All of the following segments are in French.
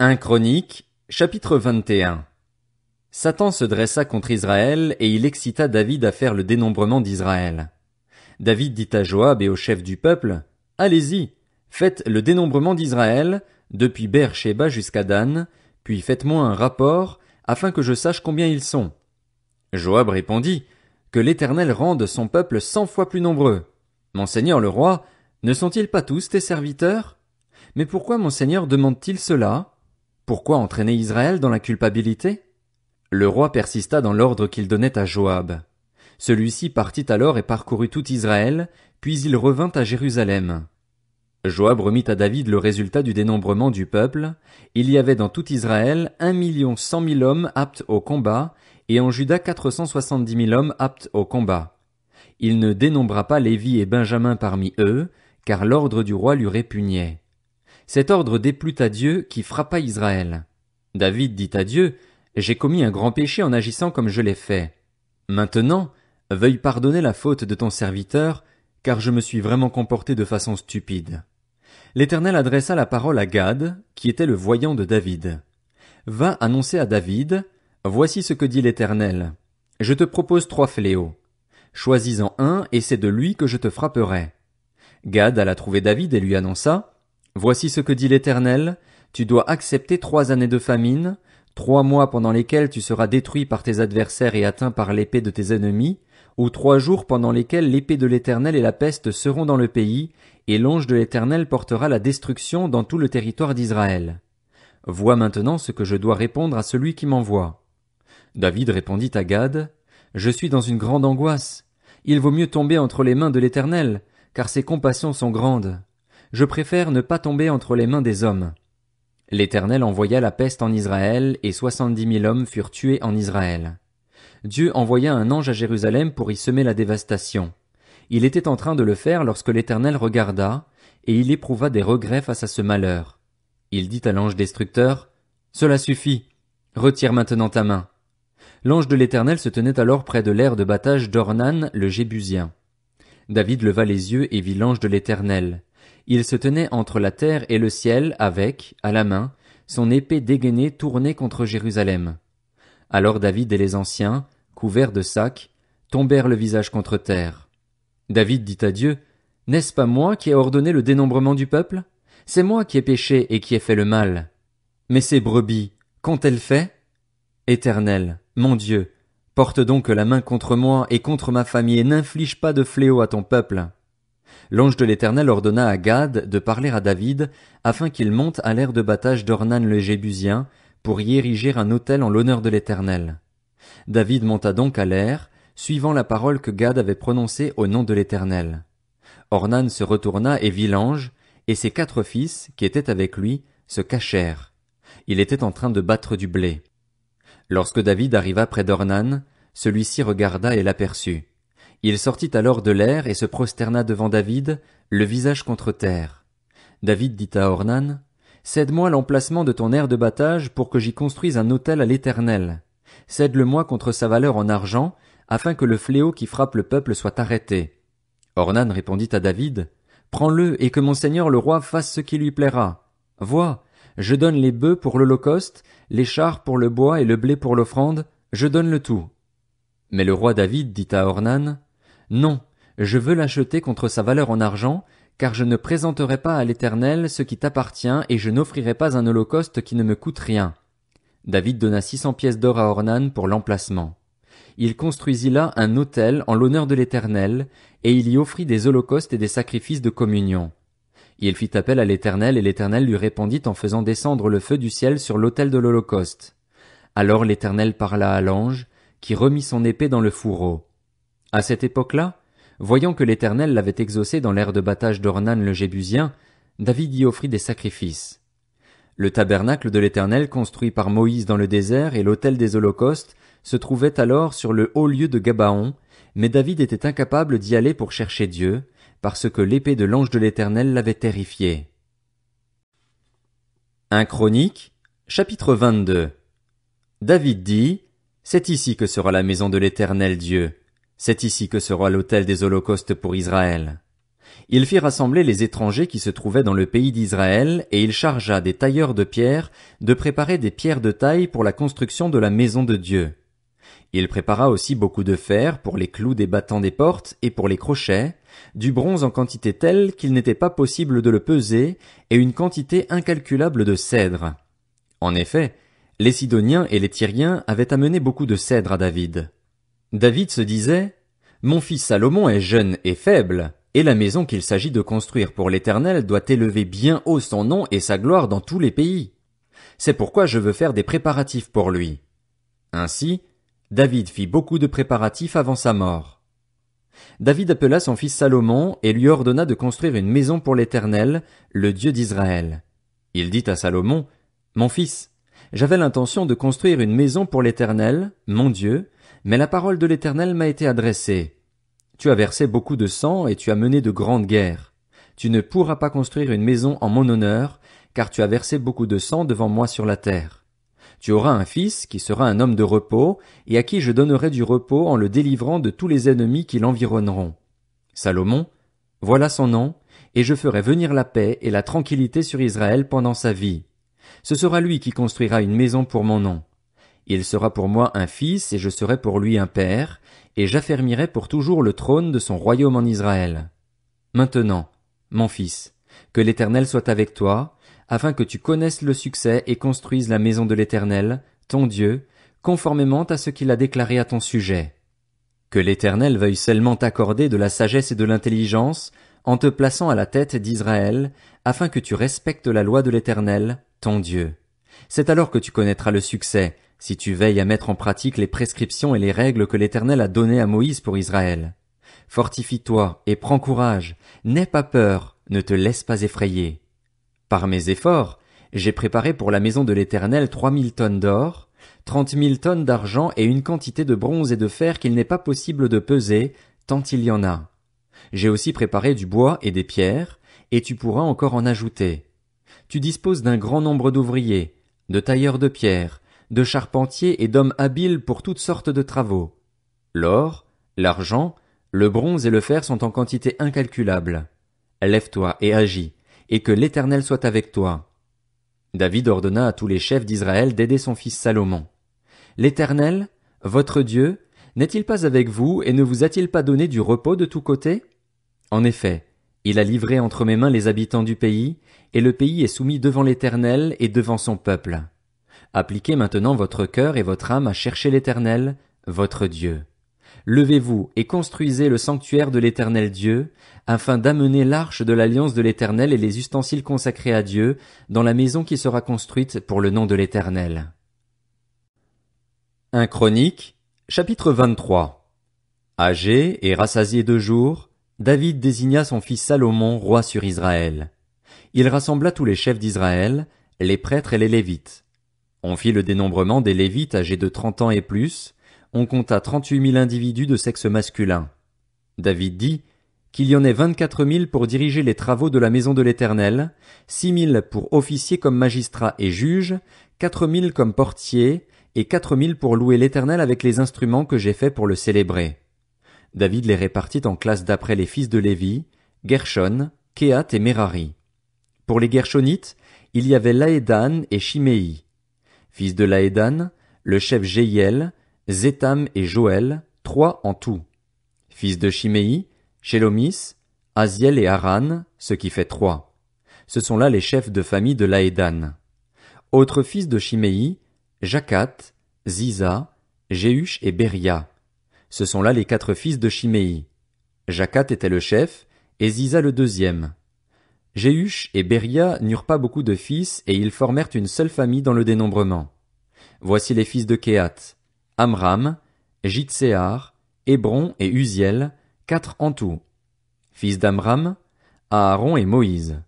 1 Chroniques, chapitre 21. Satan se dressa contre Israël, et il excita David à faire le dénombrement d'Israël. David dit à Joab et aux chefs du peuple, « Allez-y, faites le dénombrement d'Israël, depuis Beer-Shéba jusqu'à Dan, puis faites-moi un rapport, afin que je sache combien ils sont. » Joab répondit, « Que l'Éternel rende son peuple 100 fois plus nombreux. Mon seigneur le roi, ne sont-ils pas tous tes serviteurs? Mais pourquoi mon seigneur demande-t-il cela? Pourquoi entraîner Israël dans la culpabilité? » Le roi persista dans l'ordre qu'il donnait à Joab. Celui-ci partit alors et parcourut tout Israël, puis il revint à Jérusalem. Joab remit à David le résultat du dénombrement du peuple. Il y avait dans tout Israël 1 100 000 hommes aptes au combat, et en Juda 470 000 hommes aptes au combat. Il ne dénombra pas Lévi et Benjamin parmi eux, car l'ordre du roi lui répugnait. Cet ordre déplut à Dieu qui frappa Israël. David dit à Dieu, « J'ai commis un grand péché en agissant comme je l'ai fait. Maintenant, veuille pardonner la faute de ton serviteur, car je me suis vraiment comporté de façon stupide. » L'Éternel adressa la parole à Gad, qui était le voyant de David. « Va annoncer à David, voici ce que dit l'Éternel. Je te propose 3 fléaux. Choisis-en un, et c'est de lui que je te frapperai. » Gad alla trouver David et lui annonça, « Voici ce que dit l'Éternel, tu dois accepter 3 années de famine, 3 mois pendant lesquels tu seras détruit par tes adversaires et atteint par l'épée de tes ennemis, ou 3 jours pendant lesquels l'épée de l'Éternel et la peste seront dans le pays, et l'ange de l'Éternel portera la destruction dans tout le territoire d'Israël. Vois maintenant ce que je dois répondre à celui qui m'envoie. » David répondit à Gad, « Je suis dans une grande angoisse. Il vaut mieux tomber entre les mains de l'Éternel, car ses compassions sont grandes. Je préfère ne pas tomber entre les mains des hommes. » L'Éternel envoya la peste en Israël, et 70 000 hommes furent tués en Israël. Dieu envoya un ange à Jérusalem pour y semer la dévastation. Il était en train de le faire lorsque l'Éternel regarda, et il éprouva des regrets face à ce malheur. Il dit à l'ange destructeur, « Cela suffit, retire maintenant ta main. » L'ange de l'Éternel se tenait alors près de l'aire de battage d'Ornan le Jébusien. David leva les yeux et vit l'ange de l'Éternel. Il se tenait entre la terre et le ciel avec, à la main, son épée dégainée tournée contre Jérusalem. Alors David et les anciens, couverts de sacs, tombèrent le visage contre terre. David dit à Dieu, « N'est-ce pas moi qui ai ordonné le dénombrement du peuple? C'est moi qui ai péché et qui ai fait le mal. Mais ces brebis, qu'ont-elles fait? Éternel, mon Dieu, porte donc la main contre moi et contre ma famille et n'inflige pas de fléau à ton peuple. » L'ange de l'Éternel ordonna à Gad de parler à David afin qu'il monte à l'aire de battage d'Ornan le Jébusien pour y ériger un autel en l'honneur de l'Éternel. David monta donc à l'aire, suivant la parole que Gad avait prononcée au nom de l'Éternel. Ornan se retourna et vit l'ange, et ses 4 fils, qui étaient avec lui, se cachèrent. Il était en train de battre du blé. Lorsque David arriva près d'Ornan, celui-ci regarda et l'aperçut. Il sortit alors de l'aire et se prosterna devant David, le visage contre terre. David dit à Ornan, « Cède-moi l'emplacement de ton aire de battage pour que j'y construise un autel à l'Éternel. Cède-le-moi contre sa valeur en argent, afin que le fléau qui frappe le peuple soit arrêté. » Ornan répondit à David, « Prends-le et que mon seigneur le roi fasse ce qui lui plaira. Vois, je donne les bœufs pour l'holocauste, les chars pour le bois et le blé pour l'offrande, je donne le tout. » Mais le roi David dit à Ornan, « Non, je veux l'acheter contre sa valeur en argent, car je ne présenterai pas à l'Éternel ce qui t'appartient et je n'offrirai pas un holocauste qui ne me coûte rien. » David donna 600 pièces d'or à Ornan pour l'emplacement. Il construisit là un autel en l'honneur de l'Éternel, et il y offrit des holocaustes et des sacrifices de communion. Il fit appel à l'Éternel, et l'Éternel lui répondit en faisant descendre le feu du ciel sur l'autel de l'holocauste. Alors l'Éternel parla à l'ange, qui remit son épée dans le fourreau. À cette époque-là, voyant que l'Éternel l'avait exaucé dans l'aire de battage d'Ornan le Jébusien, David y offrit des sacrifices. Le tabernacle de l'Éternel construit par Moïse dans le désert et l'autel des holocaustes se trouvaient alors sur le haut lieu de Gabaon, mais David était incapable d'y aller pour chercher Dieu, parce que l'épée de l'ange de l'Éternel l'avait terrifié. 1 Chroniques, chapitre 22. David dit, « C'est ici que sera la maison de l'Éternel Dieu. C'est ici que sera l'autel des holocaustes pour Israël. Il fit rassembler les étrangers qui se trouvaient dans le pays d'Israël, et il chargea des tailleurs de pierre de préparer des pierres de taille pour la construction de la maison de Dieu. Il prépara aussi beaucoup de fer pour les clous des battants des portes et pour les crochets, du bronze en quantité telle qu'il n'était pas possible de le peser, et une quantité incalculable de cèdre. En effet, les Sidoniens et les Tyriens avaient amené beaucoup de cèdre à David. David se disait, « Mon fils Salomon est jeune et faible, et la maison qu'il s'agit de construire pour l'Éternel doit élever bien haut son nom et sa gloire dans tous les pays. C'est pourquoi je veux faire des préparatifs pour lui. » Ainsi, David fit beaucoup de préparatifs avant sa mort. David appela son fils Salomon et lui ordonna de construire une maison pour l'Éternel, le Dieu d'Israël. Il dit à Salomon, « Mon fils, j'avais l'intention de construire une maison pour l'Éternel, mon Dieu, mais la parole de l'Éternel m'a été adressée. Tu as versé beaucoup de sang et tu as mené de grandes guerres. Tu ne pourras pas construire une maison en mon honneur, car tu as versé beaucoup de sang devant moi sur la terre. Tu auras un fils qui sera un homme de repos, et à qui je donnerai du repos en le délivrant de tous les ennemis qui l'environneront. Salomon, voilà son nom, et je ferai venir la paix et la tranquillité sur Israël pendant sa vie. Ce sera lui qui construira une maison pour mon nom. Il sera pour moi un fils, et je serai pour lui un père, et j'affermirai pour toujours le trône de son royaume en Israël. Maintenant, mon fils, que l'Éternel soit avec toi, afin que tu connaisses le succès et construises la maison de l'Éternel, ton Dieu, conformément à ce qu'il a déclaré à ton sujet. Que l'Éternel veuille seulement t'accorder de la sagesse et de l'intelligence, en te plaçant à la tête d'Israël, afin que tu respectes la loi de l'Éternel, ton Dieu. C'est alors que tu connaîtras le succès, si tu veilles à mettre en pratique les prescriptions et les règles que l'Éternel a données à Moïse pour Israël. Fortifie-toi et prends courage, n'aie pas peur, ne te laisse pas effrayer. Par mes efforts, j'ai préparé pour la maison de l'Éternel 3000 tonnes d'or, 30 000 tonnes d'argent et une quantité de bronze et de fer qu'il n'est pas possible de peser, tant il y en a. J'ai aussi préparé du bois et des pierres, et tu pourras encore en ajouter. Tu disposes d'un grand nombre d'ouvriers, de tailleurs de pierre, de charpentiers et d'hommes habiles pour toutes sortes de travaux. L'or, l'argent, le bronze et le fer sont en quantité incalculable. Lève-toi et agis, et que l'Éternel soit avec toi. David ordonna à tous les chefs d'Israël d'aider son fils Salomon. L'Éternel, votre Dieu, n'est-il pas avec vous et ne vous a-t-il pas donné du repos de tous côtés? En effet, il a livré entre mes mains les habitants du pays, et le pays est soumis devant l'Éternel et devant son peuple. Appliquez maintenant votre cœur et votre âme à chercher l'Éternel, votre Dieu. Levez-vous et construisez le sanctuaire de l'Éternel Dieu, afin d'amener l'arche de l'alliance de l'Éternel et les ustensiles consacrés à Dieu dans la maison qui sera construite pour le nom de l'Éternel. 1 Chronique, chapitre 23. Âgé et rassasié de jours, David désigna son fils Salomon roi sur Israël. Il rassembla tous les chefs d'Israël, les prêtres et les Lévites. On fit le dénombrement des Lévites âgés de 30 ans et plus. On compta 38 000 individus de sexe masculin. David dit qu'il y en ait 24 000 pour diriger les travaux de la maison de l'Éternel, 6 000 pour officier comme magistrats et juges, 4 000 comme portiers, et 4 000 pour louer l'Éternel avec les instruments que j'ai faits pour le célébrer. David les répartit en classes d'après les fils de Lévi, Gershon, Kehath et Merari. Pour les Gershonites, il y avait Laédan et Shimei. Fils de Laédan, le chef Jéhiel, Zétham et Joël, 3 en tout. Fils de Shimei, Shélomis, Aziel et Haran, ce qui fait 3. Ce sont là les chefs de famille de Laédan. Autres fils de Shimei, Jacath, Ziza, Jéhush et Beria. Ce sont là les 4 fils de Shimei. Jacath était le chef, et Ziza le deuxième. Jéhush et Beria n'eurent pas beaucoup de fils, et ils formèrent une seule famille dans le dénombrement. Voici les fils de Kehath. Amram, Jitséar, Hébron et Uziel, 4 en tout. Fils d'Amram, Aaron et Moïse.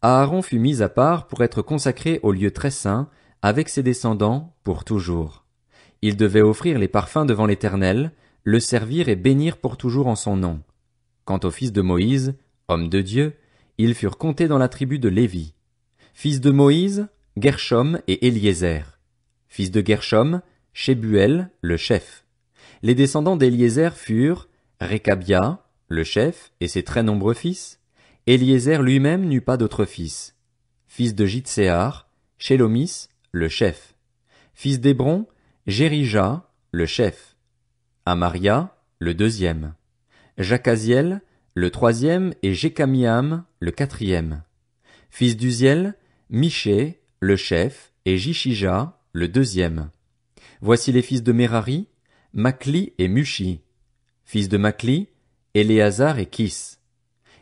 Aaron fut mis à part pour être consacré au lieu très saint, avec ses descendants, pour toujours. Il devait offrir les parfums devant l'Éternel, le servir et bénir pour toujours en son nom. Quant aux fils de Moïse, hommes de Dieu, ils furent comptés dans la tribu de Lévi. Fils de Moïse, Gershom et Éliézer. Fils de Gershom, Shebuel, le chef. Les descendants d'Éliézer furent Récabia, le chef, et ses très nombreux fils. Éliézer lui-même n'eut pas d'autre fils. Fils de Jitséar, Shélomis, le chef. Fils d'Hébron, Jérija, le chef. Amaria, le deuxième. Jacaziel, le troisième, et Jécamiam, le quatrième. Fils d'Uziel, Miché, le chef, et Jishija, le deuxième. Voici les fils de Merari, Makli et Mushi. Fils de Makli, Éléazar et Kis.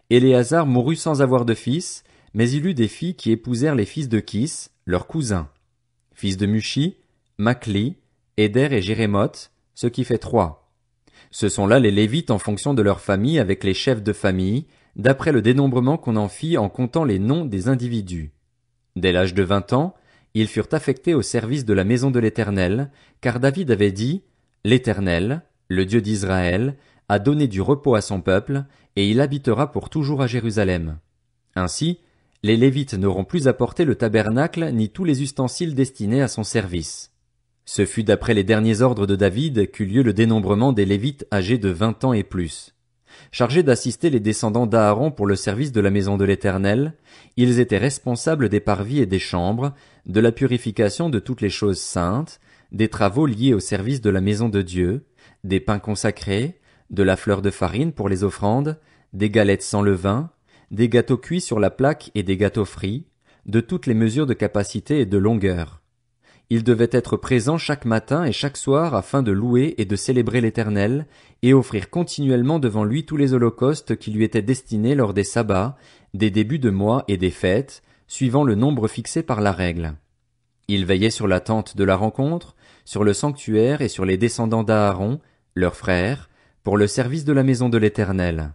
Éléazar mourut sans avoir de fils, mais il eut des filles qui épousèrent les fils de Kis, leurs cousins. Fils de Mushi, Makli, Éder et Jérémoth, ce qui fait 3. Ce sont là les Lévites en fonction de leur famille avec les chefs de famille, d'après le dénombrement qu'on en fit en comptant les noms des individus. Dès l'âge de 20 ans, ils furent affectés au service de la maison de l'Éternel, car David avait dit, l'Éternel, le Dieu d'Israël, a donné du repos à son peuple, et il habitera pour toujours à Jérusalem. Ainsi, les Lévites n'auront plus à porter le tabernacle ni tous les ustensiles destinés à son service. Ce fut d'après les derniers ordres de David qu'eut lieu le dénombrement des Lévites âgés de 20 ans et plus. Chargés d'assister les descendants d'Aaron pour le service de la maison de l'Éternel, ils étaient responsables des parvis et des chambres, de la purification de toutes les choses saintes, des travaux liés au service de la maison de Dieu, des pains consacrés, de la fleur de farine pour les offrandes, des galettes sans levain, des gâteaux cuits sur la plaque et des gâteaux frits, de toutes les mesures de capacité et de longueur. Ils devaient être présents chaque matin et chaque soir afin de louer et de célébrer l'Éternel, et offrir continuellement devant lui tous les holocaustes qui lui étaient destinés lors des sabbats, des débuts de mois et des fêtes, suivant le nombre fixé par la règle. Ils veillaient sur la tente de la rencontre, sur le sanctuaire et sur les descendants d'Aaron, leurs frères, pour le service de la maison de l'Éternel.